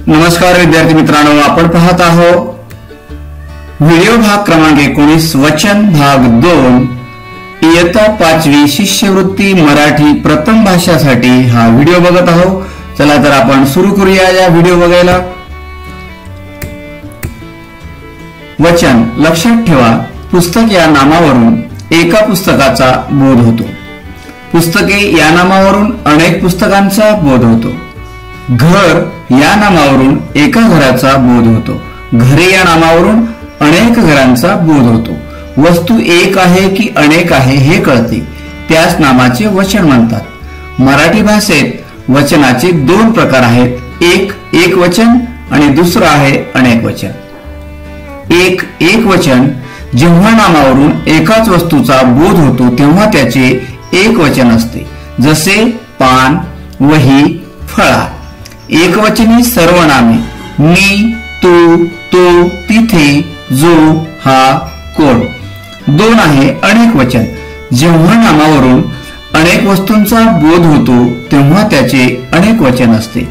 नमस्कार विद्यार्थी मित्रांनो, आपण पाहत आहोत व्हिडिओ भाग क्रमांक 19 वचन भाग 2 इयत्ता 5वी शिष्यवृत्ती मराठी प्रथम भाषासाठी हा व्हिडिओ बघत आहोत। चला तर आपण सुरू करूया या व्हिडिओ बघायला। वचन लक्षात ठेवा, पुस्तक या नामावरून एका पुस्तकाचा बोध होतो। पुस्तके या नामावरून अनेक पुस्तकांचा बोध होतो। घर या नामावरून एका घराचा बोध होतो। घरे या नामावरून अनेक घरांचा बोध होतो। वस्तू एक आहे की अनेक आहे हे कळते, त्यास नामाचे वचन म्हणतात। मराठी भाषेत वचनाचे दोन प्रकार आहेत, एक एकवचन आणि दुसरं आहे अनेक वचन। एक वचन जेव्हा नामावरून एकाच वस्तूचा बोध होतो तेव्हा त्याचे एक वचन असते, जसे पान, वही, फळा। एकवचनी सर्वनामे मी, तू, तो, तिथे, जो, हा, कोण। दोन आहे अनेक वचन, जेव्हा नामावरून अनेक वस्तूंचा बोध होतो तेव्हा त्याचे अनेक वचन असते,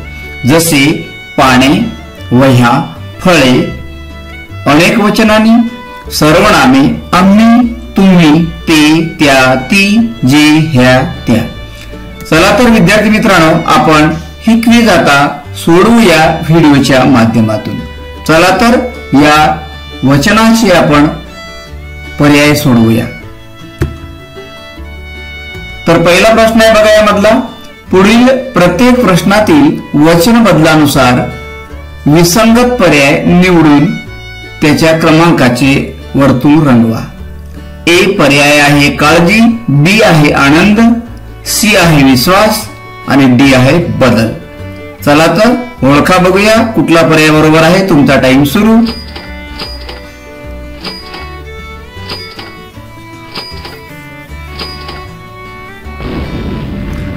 जसे पाने, वह्या, फळे। अनेक वचनांनी सर्वनामे आम्ही, तुम्ही, ते, त्या, ती, जे, ह्या, त्या। चला तर विद्यार्थी मित्रांनो, आपण ही क्विज आता सोडवूया व्हिडिओच्या माध्यमातून। चला तर या वचनाचे आपण पर्याय सोडवूया। तर पहिला प्रश्न आहे बघा यामधला, पुढील प्रत्येक प्रश्नातील वचन बदलानुसार विसंगत पर्याय निवडून त्याच्या क्रमांकाचे वर्तुळ रंगवा। ए पर्याय आहे काळजी, बी आहे आनंद, सी आहे विश्वास आणि डी आहे बदल। चला तर ओळखा बघूया कुठला पर्याय बरोबर आहे। तुमचा टाइम सुरू।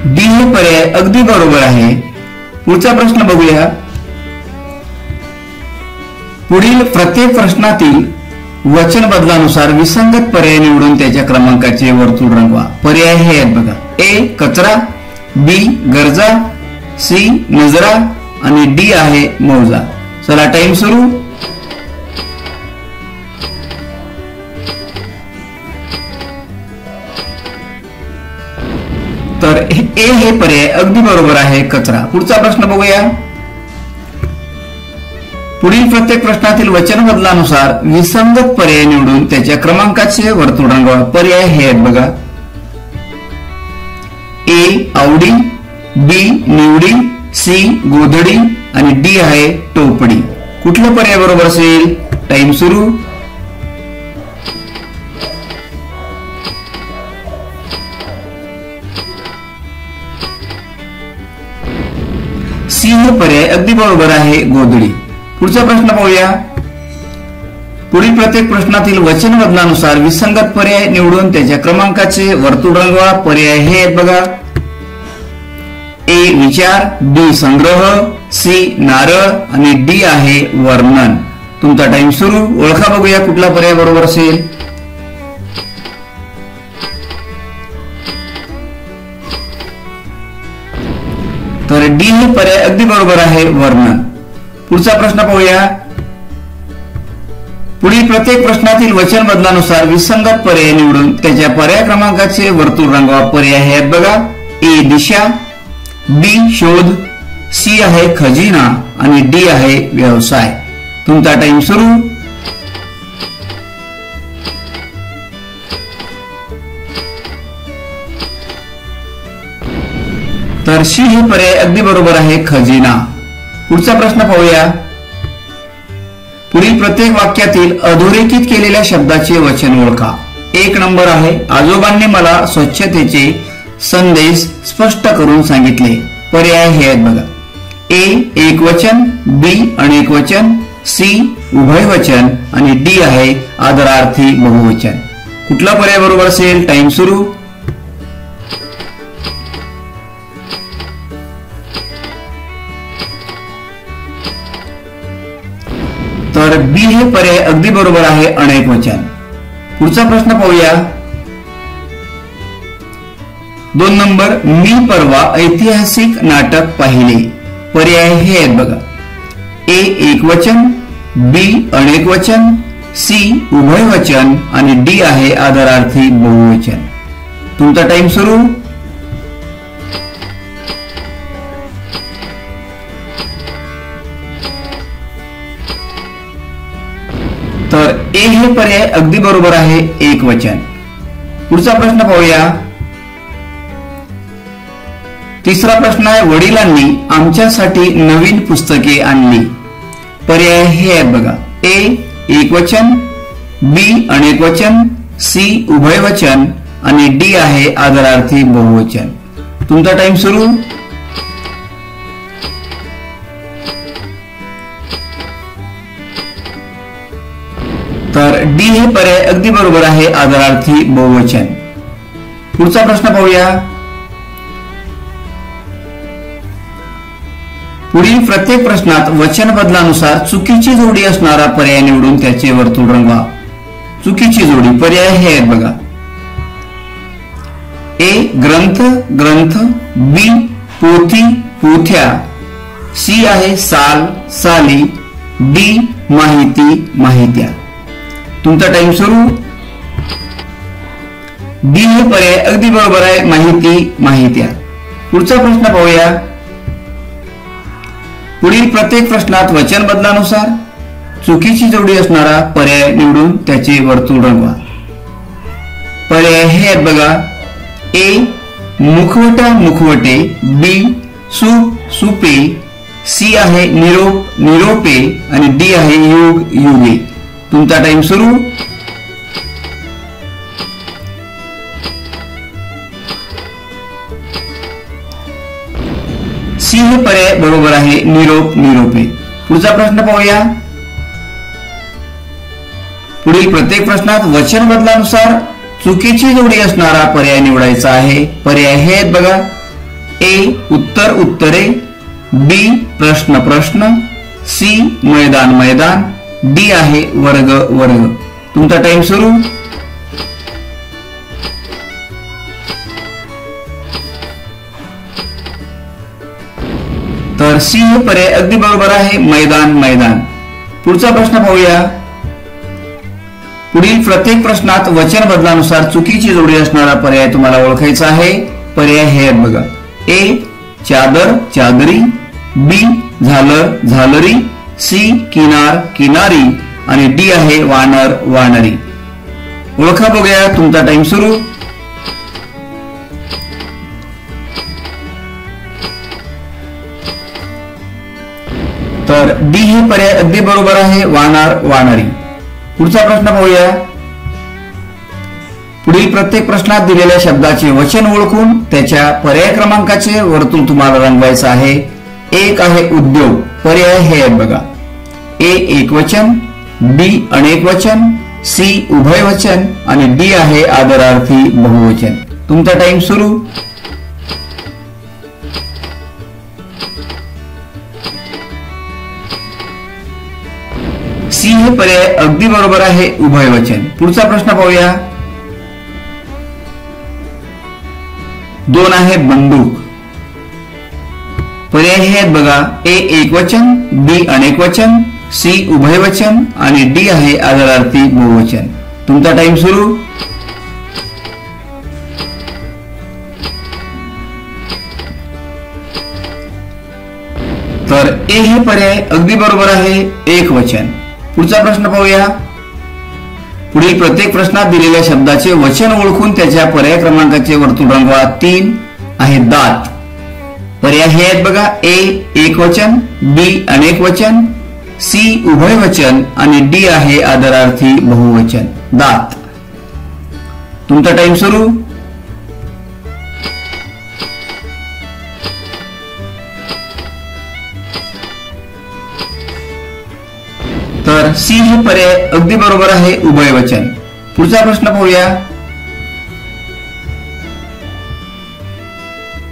डी हे पर्याय अगदी बरोबर आहे। पुढचा प्रश्न बघूया, पुढील प्रत्येक प्रश्नातील वचन बदलानुसार विसंगत पर्याय निवडून त्याच्या क्रमांकाचे वर्तुळ रंगवा। पर्याय हे आहेत बघा, ए कचरा, बी गरजा, सी नजरा आणि डी आहे मौजा। चला टाइम सुरू। तर ए हे पर्याय अगदी बरोबर आहे, कचरा। पुढचा प्रश्न बघूया, पुढील प्रत्येक प्रश्नातील वचन बदलानुसार विसंगत पर्याय निवडून त्याच्या क्रमांकाचे वर्तुळ रंगवा। पर्याय हे आहेत बघा, ए आवडी, बी निवडी, सी गोधडी आणि डी आहे टोपडी। कुठला पर्याय बरोबर असेल? टाइम सुरू। सी हे पर्याय अगदी बरोबर आहे, गोधडी। पुढचा प्रश्न पाहूया, पुढील प्रत्येक प्रश्नातील वचन बदलानुसार विसंगत पर्याय निवडून त्याच्या क्रमांकाचे वर्तुळ रंगवा। पर्याय हे आहेत बघा, ए विचार, बी संग्रह, सी नारळ आणि डी आहे वर्णन। तुमचा टाइम सुरू। ओळखा बघूया कुठला पर्याय बरोबर असेल। तर डी हे पर्याय अगदी बरोबर आहे, वर्णन। पुढचा प्रश्न पाहूया, पुढील प्रत्येक प्रश्नातील वचन बदलानुसार विसंगत पर्याय निवडून त्याच्या पर्याय क्रमांकाचे वर्तुळ रंगवा। पर्याय हे आहेत बघा, ए दिशा, बी शोध, सी आहे खजिना आणि डी आहे व्यवसाय। तुमचा टाइम सुरू। तर सी हे पर्याय अगदी बरोबर आहे, खजिना। पुढचा प्रश्न पाहूया, पुढील प्रत्येक वाक्यातील अधोरेखित केलेल्या शब्दाचे वचन ओळखा। एक नंबर आहे, आजोबांनी मला स्वच्छतेचे संदेश स्पष्ट करून सांगितले। पर्याय हे आहेत बघा, ए एकवचन, बी अनेक वचन, सी उभय वचन आणि डी आहे आदरार्थी बहुवचन। कुठला पर्याय बरोबर असेल? टाइम सुरू। तर बी हे पर्याय अगदी बरोबर आहे, अनेक वचन। पुढचा प्रश्न पाहूया, 2 नंबर, मी परवा ऐतिहासिक नाटक पाहिले। पर्याय हे आहेत बघा, ए एकवचन, बी अनेकवचन, सी उभयवचन आणि डी आहे आदरार्थी बहुवचन. तुमचा टाइम सुरू. तर ए हे पर्याय अगदी बरोबर आहे, एकवचन. पुढचा प्रश्न पाहूया. तिसरा प्रश्न आहे, वडिलांनी आमच्यासाठी नवीन पुस्तके आणली. पर्याय हे आहेत बघा. ए एकवचन, बी अनेकवचन, सी उभयवचन आणि डी आहे आदरार्थी बहुवचन. तुमचा टाइम सुरू. तर डी हे पर्याय अगदी बरोबर आहे, आदरार्थी बहुवचन. पुढचा प्रश्न पाहूया. पुढील प्रत्येक प्रश्नात वचन बदलानुसार चुकीची जोडी असणारा पर्याय निवडून त्याचे वर्तुळ रंगवा. चुकीची जोडी पर्याय हे आहेत बघा. ए ग्रंथ ग्रंथ, बी पोथी पोथ्या, सी आहे साल साली, डी माहिती माहित्या. तुमचा टाइम सुरू. डी हे पर्याय अगदी बरोबर आहे, माहिती माहित्या. पुढचा प्रश्न पाहूया. पुढील प्रत्येक प्रश्नात वचन बदलानुसार चुकीची जोडी असणारा पर्याय निवडून त्याचे वर्तुळ रंगवा. पर्याय हे आहेत बघा. ए मुखवटा मुखवटे, बी सूप सुपे, सी आहे निरोप निरोपे आणि डी आहे युग युगे. तुमचा टाइम सुरू. सी हे पर्याय बरोबर आहे, निरोप निरोपे. पुढचा प्रश्न पाहूया. पुढील प्रत्येक प्रश्नात वचन बदलानुसार चुकीची जोडी असणारा पर्याय निवडायचा आहे. पर्याय हे आहेत बघा. ए उत्तर उत्तरे, बी प्रश्न प्रश्न, सी मैदान मैदान, डी आहे वर्ग वर्ग. तुमचा टाइम सुरू. तर सी हे पर्याय अगदी बरोबर आहे, मैदान मैदान. पुढचा प्रश्न पाहूया. पुढील प्रत्येक प्रश्नात वचन बदलानुसार चुकीची जोडी असणारा पर्याय तुम्हाला ओळखायचा आहे. पर्याय हे आहेत बघा. ए चादर चादरी, बी झालर झालरी, सी किनार किनारी आणि डी आहे वानर वानरी. ओळखा बघूया. तुमचा टाइम सुरू. तर डी हे पर्याय अगदी बरोबर आहे, वानर वानरी. पुढचा प्रश्न पाहूया. पुढील प्रत्येक प्रश्नात दिलेल्या शब्दाचे वचन ओळखून त्याच्या पर्याय क्रमांकाचे वर्तुळ तुम्हाला रंगवायचं आहे. एक आहे उद्योग. पर्याय हे आहेत बघा. ए एकवचन, बी अनेकवचन, सी उभयवचन आणि डी आहे आदरार्थी बहुवचन. तुमचा टाइम सुरू. सी हे पर्याय अगदी बरोबर आहे, उभयवचन. पुढचा प्रश्न पाहूया. दोन आहे बंदूक. पर्याय हे आहेत बघा. ए एकवचन, बी अनेकवचन, सी उभयवचन आणि डी आहे आदरार्थी बहुवचन. तुमचा टाइम सुरू. तर ए हे पर्याय अगदी बरोबर आहे, एकवचन. पुढचा प्रश्न पाहूया. पुढील प्रत्येक प्रश्नात दिलेल्या शब्दाचे वचन ओळखून त्याच्या पर्याय क्रमांकाचे वर्तुळ रंगवा. 3 आहे दात. पर्याय हे आहेत बघा. ए एकवचन, बी अनेकवचन, सी उभयवचन आणि डी आहे आदरार्थी बहुवचन, दात. तुमचा टाइम सुरू. तर सी हे पर्याय अगदी बरोबर आहे, उभयवचन. पुढचा प्रश्न पाहूया.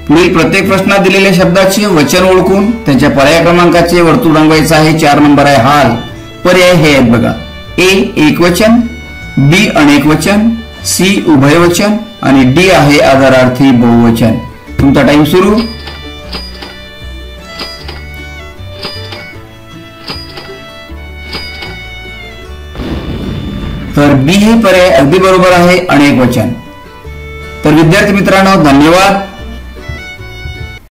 पुढील प्रत्येक प्रश्नात दिलेल्या शब्दाचे वचन ओळखून त्याच्या पर्याय क्रमांकाचे वर्तुळ रंगवायचं आहे. 4 नंबर आहे हाल. पर्याय हे आहेत बघा. ए एकवचन, बी अनेकवचन, सी उभयवचन आणि डी आहे आदरार्थी बहुवचन. तुमचा टाइम सुरू. तर बी हे पर्याय अगदी बरोबर आहे, अनेक वचन. तर विद्यार्थी मित्रांनो, धन्यवाद.